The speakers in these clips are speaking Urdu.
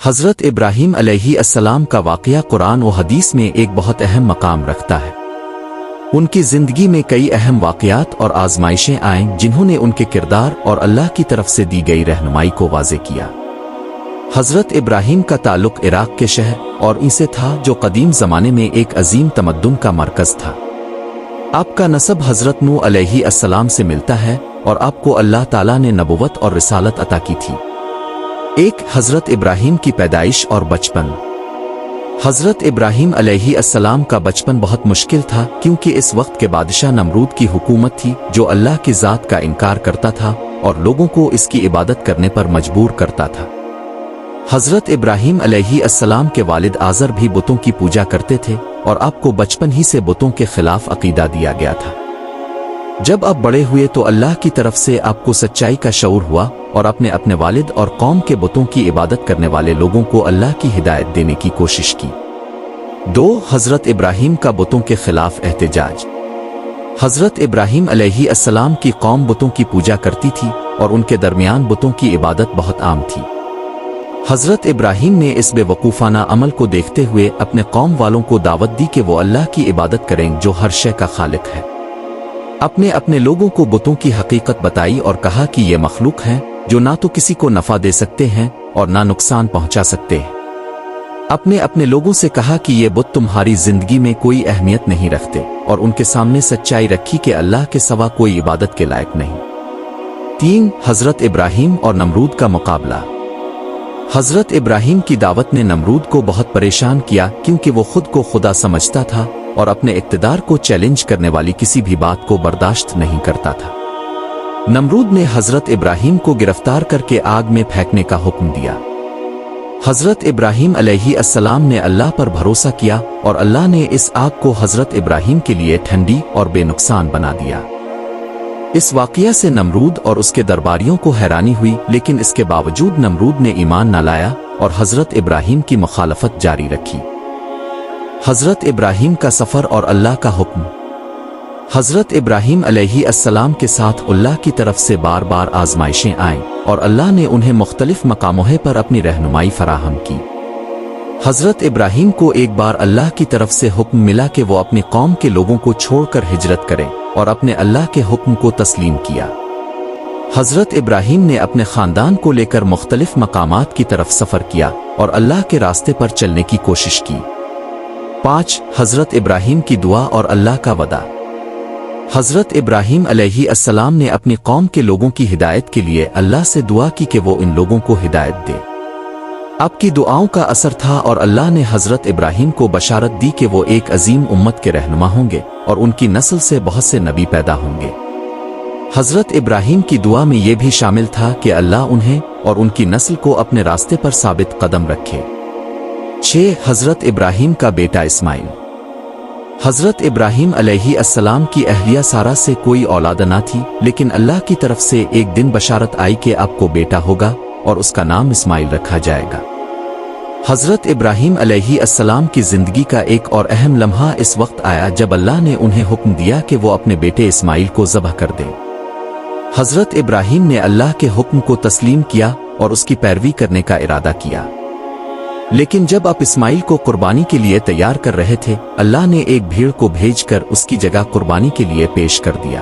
حضرت ابراہیم علیہ السلام کا واقعہ قرآن و حدیث میں ایک بہت اہم مقام رکھتا ہے۔ ان کی زندگی میں کئی اہم واقعات اور آزمائشیں آئیں جنہوں نے ان کے کردار اور اللہ کی طرف سے دی گئی رہنمائی کو واضح کیا۔ حضرت ابراہیم کا تعلق عراق کے شہر اور ان سے تھا جو قدیم زمانے میں ایک عظیم تمدن کا مرکز تھا۔ آپ کا نسب حضرت نوح علیہ السلام سے ملتا ہے اور آپ کو اللہ تعالیٰ نے نبوت اور رسالت عطا کی تھی۔ ایک حضرت ابراہیم کی پیدائش اور بچپن۔ حضرت ابراہیم علیہ السلام کا بچپن بہت مشکل تھا کیونکہ اس وقت کے بادشاہ نمرود کی حکومت تھی جو اللہ کی ذات کا انکار کرتا تھا اور لوگوں کو اس کی عبادت کرنے پر مجبور کرتا تھا۔ حضرت ابراہیم علیہ السلام کے والد آزر بھی بتوں کی پوجا کرتے تھے اور آپ کو بچپن ہی سے بتوں کے خلاف عقیدہ دیا گیا تھا۔ جب آپ بڑے ہوئے تو اللہ کی طرف سے آپ کو سچائی کا شعور ہوا اور اپنے والد اور قوم کے بتوں کی عبادت کرنے والے لوگوں کو اللہ کی ہدایت دینے کی کوشش کی۔ 2 حضرت ابراہیم کا بتوں کے خلاف احتجاج۔ حضرت ابراہیم علیہ السلام کی قوم بتوں کی پوجا کرتی تھی اور ان کے درمیان بتوں کی عبادت بہت عام تھی۔ حضرت ابراہیم نے اس بے وقوفانہ عمل کو دیکھتے ہوئے اپنے قوم والوں کو دعوت دی کہ وہ اللہ کی عبادت کریں جو ہر شے کا خالق ہے۔ اپنے لوگوں کو بتوں کی حقیقت بتائی اور کہا کہ یہ مخلوق ہیں جو نہ تو کسی کو نفع دے سکتے ہیں اور نہ نقصان پہنچا سکتے ہیں۔ اپنے لوگوں سے کہا کہ یہ بت تمہاری زندگی میں کوئی اہمیت نہیں رکھتے اور ان کے سامنے سچائی رکھی کہ اللہ کے سوا کوئی عبادت کے لائق نہیں۔ 3 حضرت ابراہیم اور نمرود کا مقابلہ۔ حضرت ابراہیم کی دعوت نے نمرود کو بہت پریشان کیا کیونکہ وہ خود کو خدا سمجھتا تھا اور اپنے اقتدار کو چیلنج کرنے والی کسی بھی بات کو برداشت نہیں کرتا تھا۔ نمرود نے حضرت ابراہیم کو گرفتار کر کے آگ میں پھینکنے کا حکم دیا۔ حضرت ابراہیم علیہ السلام نے اللہ پر بھروسہ کیا اور اللہ نے اس آگ کو حضرت ابراہیم کے لیے ٹھنڈی اور بے نقصان بنا دیا۔ اس واقعہ سے نمرود اور اس کے درباریوں کو حیرانی ہوئی لیکن اس کے باوجود نمرود نے ایمان نہ لایا اور حضرت ابراہیم کی مخالفت جاری رکھی۔ حضرت ابراہیم کا سفر اور اللہ کا حکم۔ حضرت ابراہیم علیہ السلام کے ساتھ اللہ کی طرف سے بار بار آزمائشیں آئیں اور اللہ نے انہیں مختلف مقاموں پر اپنی رہنمائی فراہم کی۔ حضرت ابراہیم کو ایک بار اللہ کی طرف سے حکم ملا کہ وہ اپنی قوم کے لوگوں کو چھوڑ کر ہجرت کریں اور اپنے اللہ کے حکم کو تسلیم کیا۔ حضرت ابراہیم نے اپنے خاندان کو لے کر مختلف مقامات کی طرف سفر کیا اور اللہ کے راستے پر چلنے کی کوشش کی۔ 5 حضرت ابراہیم کی دعا اور اللہ کا وعدہ۔ حضرت ابراہیم علیہ السلام نے اپنی قوم کے لوگوں کی ہدایت کے لیے اللہ سے دعا کی کہ وہ ان لوگوں کو ہدایت دے۔ آپ کی دعاؤں کا اثر تھا اور اللہ نے حضرت ابراہیم کو بشارت دی کہ وہ ایک عظیم امت کے رہنما ہوں گے اور ان کی نسل سے بہت سے نبی پیدا ہوں گے۔ حضرت ابراہیم کی دعا میں یہ بھی شامل تھا کہ اللہ انہیں اور ان کی نسل کو اپنے راستے پر ثابت قدم رکھے۔ 6 حضرت ابراہیم کا بیٹا اسماعیل۔ حضرت ابراہیم علیہ السلام کی اہلیہ سارہ سے کوئی اولاد نہ تھی لیکن اللہ کی طرف سے ایک دن بشارت آئی کہ آپ کو بیٹا ہوگا اور اس کا نام اسماعیل رکھا جائے گا۔ حضرت ابراہیم علیہ السلام کی زندگی کا ایک اور اہم لمحہ اس وقت آیا جب اللہ نے انہیں حکم دیا کہ وہ اپنے بیٹے اسماعیل کو ذبح کر دیں۔ حضرت ابراہیم نے اللہ کے حکم کو تسلیم کیا اور اس کی پیروی کرنے کا ارادہ کیا، لیکن جب آپ اسماعیل کو قربانی کے لیے تیار کر رہے تھے اللہ نے ایک بھیڑ کو بھیج کر اس کی جگہ قربانی کے لیے پیش کر دیا۔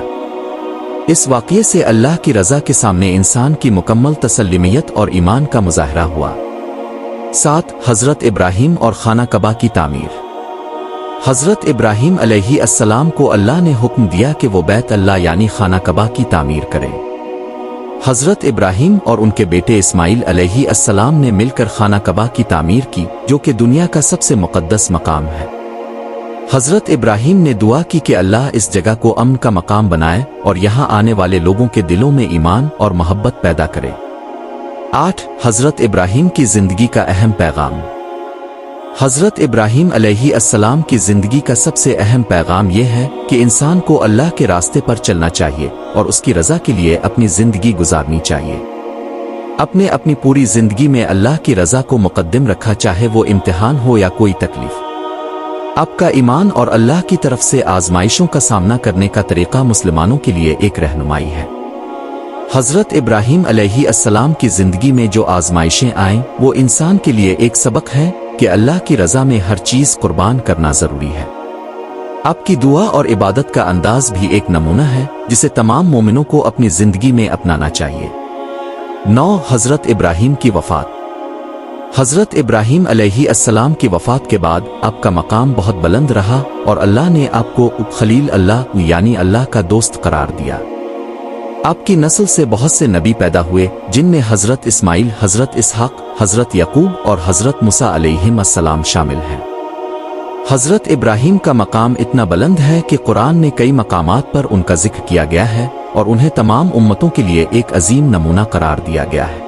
اس واقعے سے اللہ کی رضا کے سامنے انسان کی مکمل تسلیمیت اور ایمان کا مظاہرہ ہوا۔ 7 حضرت ابراہیم اور خانہ کعبہ کی تعمیر۔ حضرت ابراہیم علیہ السلام کو اللہ نے حکم دیا کہ وہ بیت اللہ یعنی خانہ کعبہ کی تعمیر کریں۔ حضرت ابراہیم اور ان کے بیٹے اسماعیل علیہ السلام نے مل کر خانہ کعبہ کی تعمیر کی جو کہ دنیا کا سب سے مقدس مقام ہے۔ حضرت ابراہیم نے دعا کی کہ اللہ اس جگہ کو امن کا مقام بنائے اور یہاں آنے والے لوگوں کے دلوں میں ایمان اور محبت پیدا کرے۔ 8 حضرت ابراہیم کی زندگی کا اہم پیغام۔ حضرت ابراہیم علیہ السلام کی زندگی کا سب سے اہم پیغام یہ ہے کہ انسان کو اللہ کے راستے پر چلنا چاہیے اور اس کی رضا کے لیے اپنی زندگی گزارنی چاہیے۔ اپنی پوری زندگی میں اللہ کی رضا کو مقدم رکھا چاہے وہ امتحان ہو یا کوئی تکلیف۔ آپ کا ایمان اور اللہ کی طرف سے آزمائشوں کا سامنا کرنے کا طریقہ مسلمانوں کے لیے ایک رہنمائی ہے۔ حضرت ابراہیم علیہ السلام کی زندگی میں جو آزمائشیں آئیں وہ انسان کے لیے ایک سبق ہے کہ اللہ کی رضا میں ہر چیز قربان کرنا ضروری ہے۔ آپ کی دعا اور عبادت کا انداز بھی ایک نمونہ ہے جسے تمام مومنوں کو اپنی زندگی میں اپنانا چاہیے۔ 9 حضرت ابراہیم کی وفات۔ حضرت ابراہیم علیہ السلام کی وفات کے بعد آپ کا مقام بہت بلند رہا اور اللہ نے آپ کو خلیل اللہ یعنی اللہ کا دوست قرار دیا۔ آپ کی نسل سے بہت سے نبی پیدا ہوئے جن میں حضرت اسماعیل، حضرت اسحاق، حضرت یعقوب اور حضرت موسیٰ علیہ السلام شامل ہیں۔ حضرت ابراہیم کا مقام اتنا بلند ہے کہ قرآن میں کئی مقامات پر ان کا ذکر کیا گیا ہے اور انہیں تمام امتوں کے لیے ایک عظیم نمونہ قرار دیا گیا ہے۔